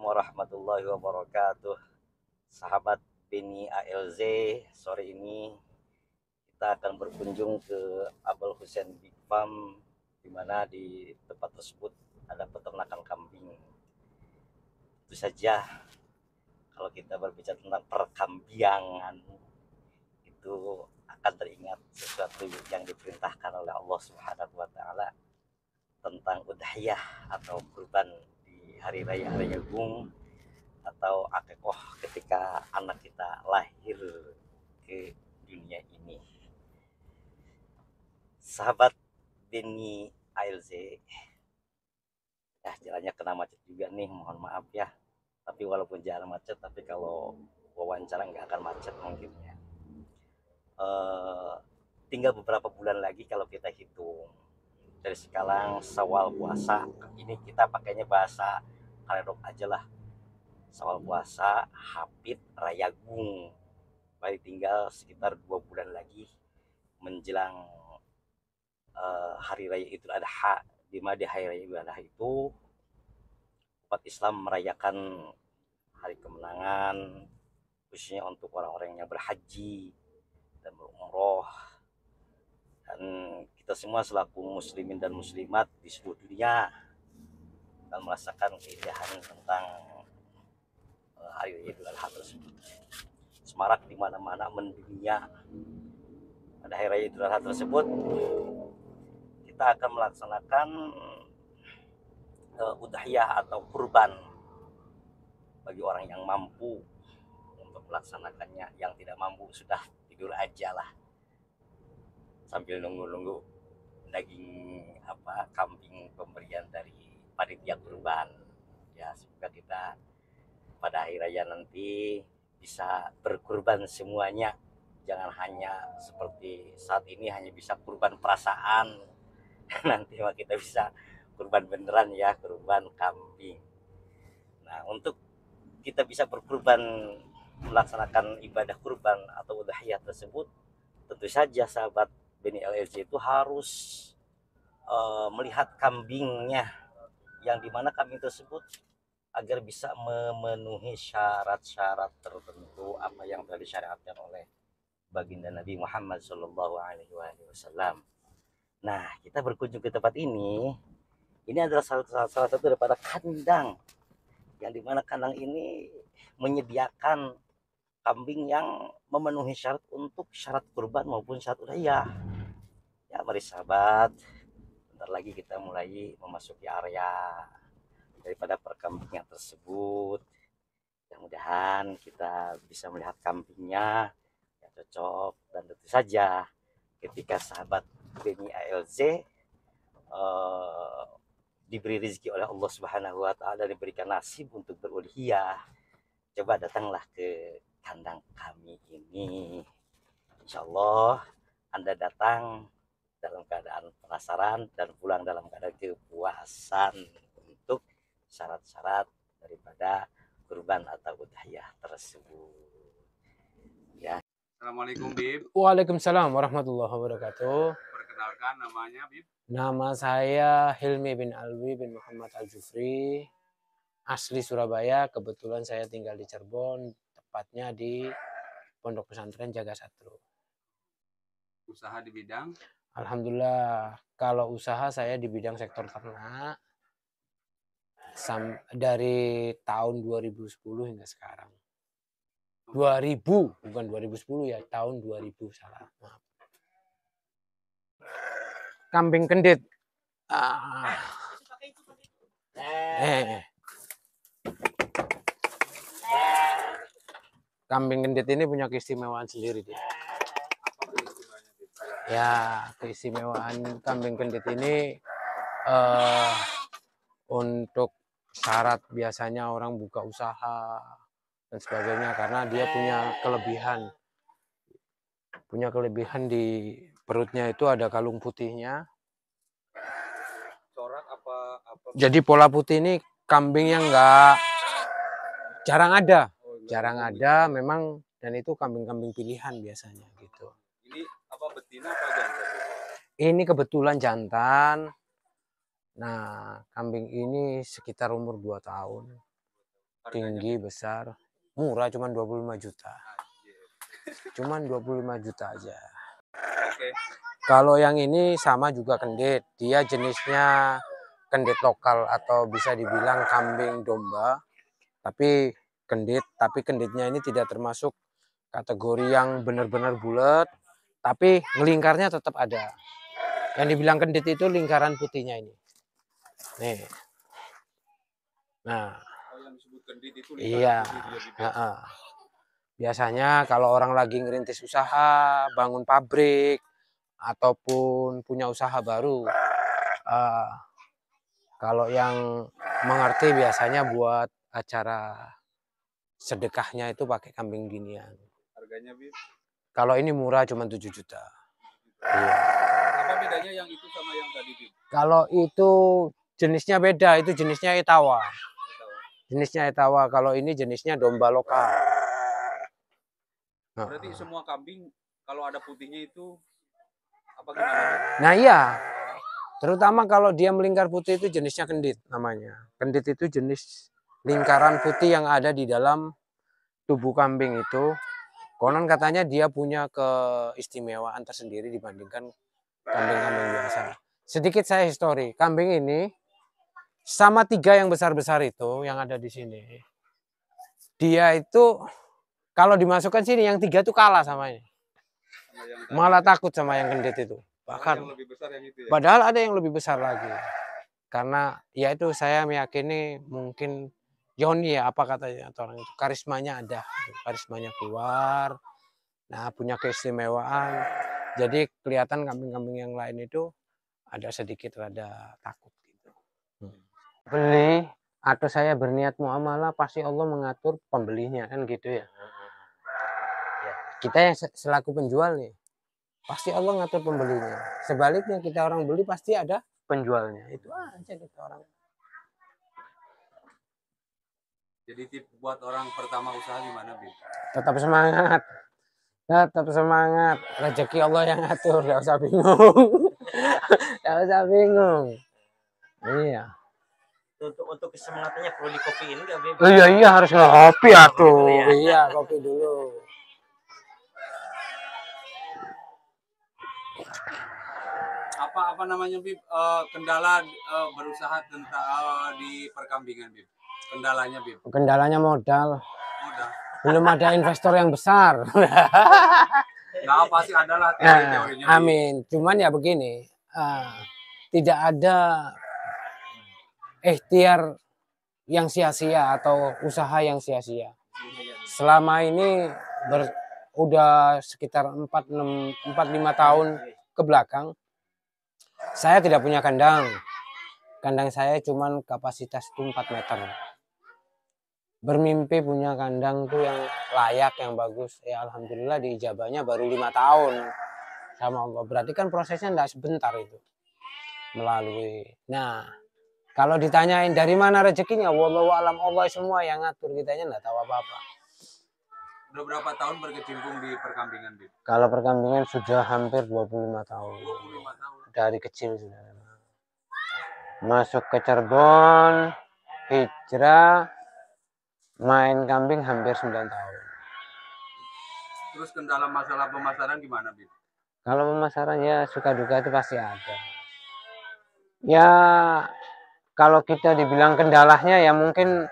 warahmatullahi wabarakatuh. Sahabat Beni ALZ, sore ini kita akan berkunjung ke Abul Husain Big Farm, di mana di tempat tersebut ada peternakan kambing. Tentu saja kalau kita berbicara tentang perkambiangan itu akan teringat sesuatu yang diperintahkan oleh Allah Subhanahu wa taala tentang udhiyah atau kurban di hari raya Raya-Gung atau akikoh ketika anak kita lahir ke dunia ini. Sahabat Beni ALZ, ya jalannya kena macet juga nih, mohon maaf ya. Tapi walaupun jalan macet, tapi kalau wawancara nggak akan macet mungkin ya. Tinggal beberapa bulan lagi kalau kita hitung dari sekarang Syawal puasa, ini kita pakainya bahasa kaledok aja lah. Syawal puasa, Hapit, Raya-Gung, baru tinggal sekitar 2 bulan lagi menjelang hari raya Idul Adha, di mana di hari raya Idul Adha itu umat Islam merayakan hari kemenangan, khususnya untuk orang-orang yang berhaji dan berumroh. Dan kita semua selaku muslimin dan muslimat di seluruh dunia akan merasakan keindahan tentang hari raya Idul Adha tersebut. Semarak di mana-mana mendunia. Pada hari raya Idul Adha tersebut kita akan melaksanakan udhiyah atau kurban bagi orang yang mampu untuk melaksanakannya. Yang tidak mampu sudah tidur aja lah sambil nunggu-nunggu daging kambing pemberian dari panitia kurban. Ya, semoga kita pada hari raya nanti bisa berkurban semuanya, jangan hanya seperti saat ini hanya bisa kurban perasaan. Nanti mah kita bisa kurban beneran ya, kurban kambing. Nah, untuk kita bisa berkurban, melaksanakan ibadah kurban atau udhiyah tersebut, tentu saja sahabat Beni LLC itu harus melihat kambingnya, yang dimana kambing tersebut agar bisa memenuhi syarat-syarat tertentu apa yang telah disyariatkan oleh baginda Nabi Muhammad Shallallahu Alaihi Wasallam. Nah, kita berkunjung ke tempat ini adalah salah satu daripada kandang, yang dimana kandang ini menyediakan kambing yang memenuhi syarat untuk syarat kurban maupun syarat udhiyah. Ya, mari sahabat, bentar lagi kita mulai memasuki area daripada perkambingan tersebut. Mudah-mudahan kita bisa melihat kambingnya yang cocok, dan tentu saja ketika sahabat Beni ALZ diberi rezeki oleh Allah Subhanahu wa taala, diberikan nasib untuk berudhiyah, coba datanglah ke kandang kami ini. Insya Allah Anda datang dalam keadaan penasaran dan pulang dalam keadaan kepuasan untuk syarat-syarat daripada kurban atau udhiyah tersebut. Ya. Assalamualaikum Bib. Waalaikumsalam warahmatullahi wabarakatuh. Perkenalkan namanya Bib. Nama saya Hilmi bin Alwi bin Muhammad Al-Jufri, asli Surabaya. Kebetulan saya tinggal di Cirebon, tepatnya di Pondok Pesantren Jaga Satru. Usaha di bidang? Alhamdulillah, kalau usaha saya di bidang sektor ternak dari tahun 2010 hingga sekarang. 2000, bukan 2010 ya, tahun 2000 salah. Maaf. Kambing kendit. Kambing kendit ini punya keistimewaan sendiri dia. Ya, keistimewaan kambing kendit ini untuk syarat biasanya orang buka usaha dan sebagainya, karena dia punya kelebihan di perutnya itu ada kalung putihnya. Corak apa? Jadi pola putih ini kambing yang jarang ada memang, dan itu kambing-kambing pilihan biasanya gitu. Ini apa, betina apa jantan? Ini kebetulan jantan. Nah, kambing ini sekitar umur 2 tahun. Harganya, tinggi, besar. Murah, cuman 25 juta. anjir. Cuman 25 juta aja. Oke. Kalau yang ini sama juga kendit. Dia jenisnya kendit lokal atau bisa dibilang kambing domba. Tapi kendit, tapi kenditnya ini tidak termasuk kategori yang benar-benar bulat, tapi ngelingkarnya tetap ada. Yang dibilang kendit itu lingkaran putihnya ini. Nih. Nah, Oh, yang disebut kendit itu iya. lingkaran putih dia, Bib, ya? Heeh. Biasanya kalau orang lagi ngerintis usaha, bangun pabrik, ataupun punya usaha baru, kalau yang mengerti biasanya buat acara sedekahnya itu pakai kambing ginian. Harganya, Bib? Kalau ini murah cuma 7 juta. Iya. Apa bedanya yang itu sama yang tadi, Bib? Kalau itu jenisnya beda, itu jenisnya Etawa. Tahu. Jenisnya Etawa, kalau ini jenisnya domba lokal. Berarti semua kambing kalau ada putihnya itu apa gimana, Bib? Nah iya, terutama kalau dia melingkar putih itu jenisnya kendit namanya. Kendit itu jenis lingkaran putih yang ada di dalam tubuh kambing itu. Konon katanya dia punya keistimewaan tersendiri dibandingkan kambing-kambing biasa. Sedikit saya histori, kambing ini sama 3 yang besar-besar itu yang ada di sini. Dia itu kalau dimasukkan sini yang 3 tuh kalah sama ini. Sama yang tadi. Malah takut sama yang kendit itu. Bahkan yang Bahkan lebih besar yang itu ya. padahal ada yang lebih besar lagi. Karena ya itu saya meyakini mungkin Yoni ya apa katanya orang itu karismanya ada, karismanya keluar. Nah, punya keistimewaan. Jadi kelihatan kambing-kambing yang lain itu ada sedikit rada takut gitu. Beli atau saya berniat muamalah pasti Allah mengatur pembelinya kan gitu ya. Kita yang selaku penjual nih pasti Allah ngatur pembelinya. Sebaliknya kita orang beli pasti ada penjualnya. Itu aja kita orang. Jadi tips buat orang pertama usaha gimana, Bib? Tetap semangat. Tetap semangat. Rezeki Allah yang ngatur, enggak usah bingung. Enggak usah bingung. Iya. Untuk kesemangatannya perlu dikopiin nggak, Bib? Iya harus ngopi atuh. dulu ya. Iya, kopi dulu. Apa namanya, Bib? Kendala berusaha tentang di perkambingan, Bib. Kendalanya, Bib. Kendalanya modal. Udah. Belum ada investor yang besar. Nah, pasti adalah teori-teorinya. Bib. Amin. Cuman ya begini, tidak ada ikhtiar yang sia-sia atau usaha yang sia-sia. Selama ini udah sekitar 4-5 tahun ke belakang, saya tidak punya kandang. Kandang saya cuman kapasitas itu 4 meter. Bermimpi punya kandang tuh yang layak, yang bagus. Ya alhamdulillah diijabahnya baru 5 tahun sama Allah. Berarti kan prosesnya enggak sebentar itu. Melalui. Nah, kalau ditanyain dari mana rezekinya, wallahu alam, Allah semua yang ngatur, kitanya enggak tahu apa-apa. Udah berapa tahun berkecimpung di perkambingan, Bib? Kalau perkambingan sudah hampir 25 tahun. 25 tahun. Dari kecil sudah. Masuk ke Cirebon, hijrah, main kambing hampir 9 tahun. Terus kendala masalah pemasaran gimana, Bib? Kalau pemasaran ya suka duka itu pasti ada. Ya kalau kita dibilang kendalanya ya mungkin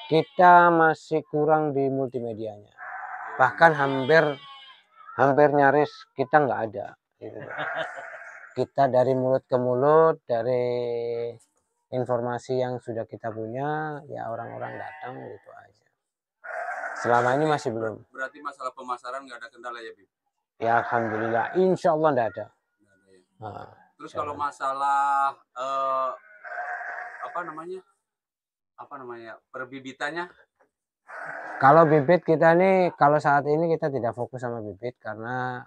kita masih kurang di multimedianya. Bahkan hampir nyaris kita nggak ada. Gitu. Kita dari mulut ke mulut, dari informasi yang sudah kita punya, ya orang-orang datang gitu aja. Selama ini masih belum. Berarti masalah pemasaran nggak ada kendala ya, Bib? Ya alhamdulillah, insya Allah nggak ada. Nggak ada ya. Nah, Terus kalau masalah apa namanya perbibitannya? kalau bibit kita nih, kalau saat ini kita tidak fokus sama bibit karena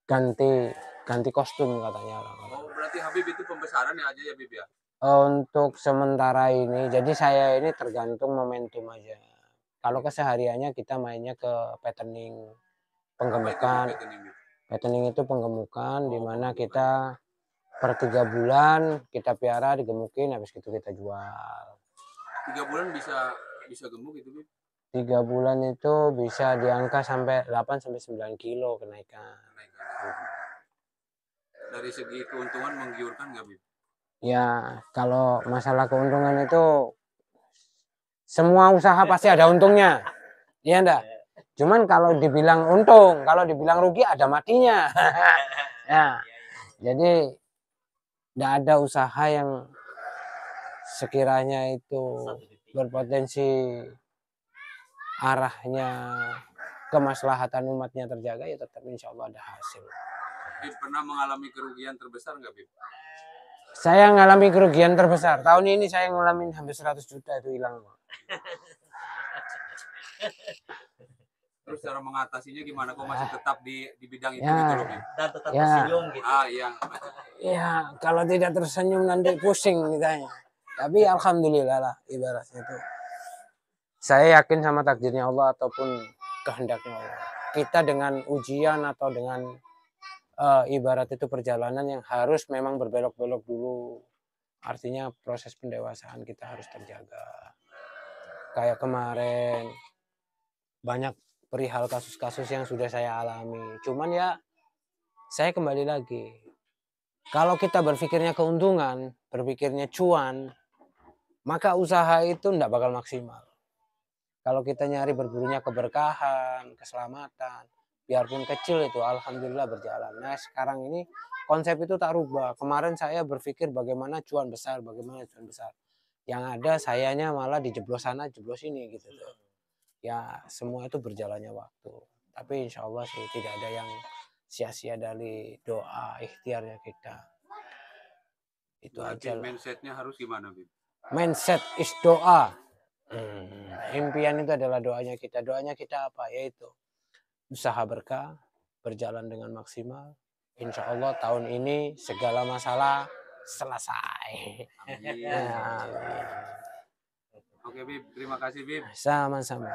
ganti kostum katanya orang-orang. Oh, berarti Habib itu pembesaran ya aja ya, Bib ya? Untuk sementara ini, jadi saya ini tergantung momentum aja. Kalau kesehariannya kita mainnya ke patterning, penggemukan. Patterning itu penggemukan, di mana kita per 3 bulan kita piara digemukin, habis itu kita jual. 3 bulan bisa gemuk itu, Bib? 3 bulan itu bisa di angka sampai 8 sampai 9 kilo kenaikan. Dari segi keuntungan menggiurkan nggak, Bib? Ya, kalau masalah keuntungan itu semua usaha pasti ada untungnya. Iya enggak? Cuman kalau dibilang untung, kalau dibilang rugi ada matinya. Ya, jadi enggak ada usaha yang sekiranya itu berpotensi arahnya kemaslahatan umatnya terjaga, ya tetap insya Allah ada hasil. Bib pernah mengalami kerugian terbesar nggak, Bib? Saya mengalami kerugian terbesar. Tahun ini saya ngalamin hampir 100 juta itu hilang. Terus cara mengatasinya gimana? Kok masih tetap di bidang itu Ya. gitu loh, Bib? Dan tetap Ya. tersenyum gitu. Iya. Ya, kalau tidak tersenyum nanti pusing mitanya. Tapi alhamdulillah lah ibaratnya itu. Saya yakin sama takdirnya Allah ataupun kehendaknya Allah. Kita dengan ujian atau dengan ibarat itu perjalanan yang harus memang berbelok-belok dulu. Artinya proses pendewasaan kita harus terjaga. Kayak kemarin banyak perihal kasus-kasus yang sudah saya alami. Cuman ya saya kembali lagi. Kalau kita berpikirnya keuntungan, berpikirnya cuan, maka usaha itu tidak bakal maksimal. Kalau kita nyari berburunya keberkahan, keselamatan, biarpun kecil itu alhamdulillah berjalan. Nah sekarang ini konsep itu tak rubah. Kemarin saya berpikir bagaimana cuan besar, bagaimana cuan besar. Yang ada sayanya malah dijeblos sana, jeblos ini gitu tuh. Ya semua itu berjalannya waktu. Tapi insya Allah sih tidak ada yang sia-sia dari doa ikhtiarnya kita. Itu Berarti aja lah. mindsetnya harus gimana, Bib? Mindset is doa. Impian itu adalah doanya kita. Doanya kita apa? Yaitu usaha berkah, berjalan dengan maksimal. Insya Allah tahun ini segala masalah selesai. Amin. Amin. Oke, Bib. Terima kasih, Bib. Sama-sama.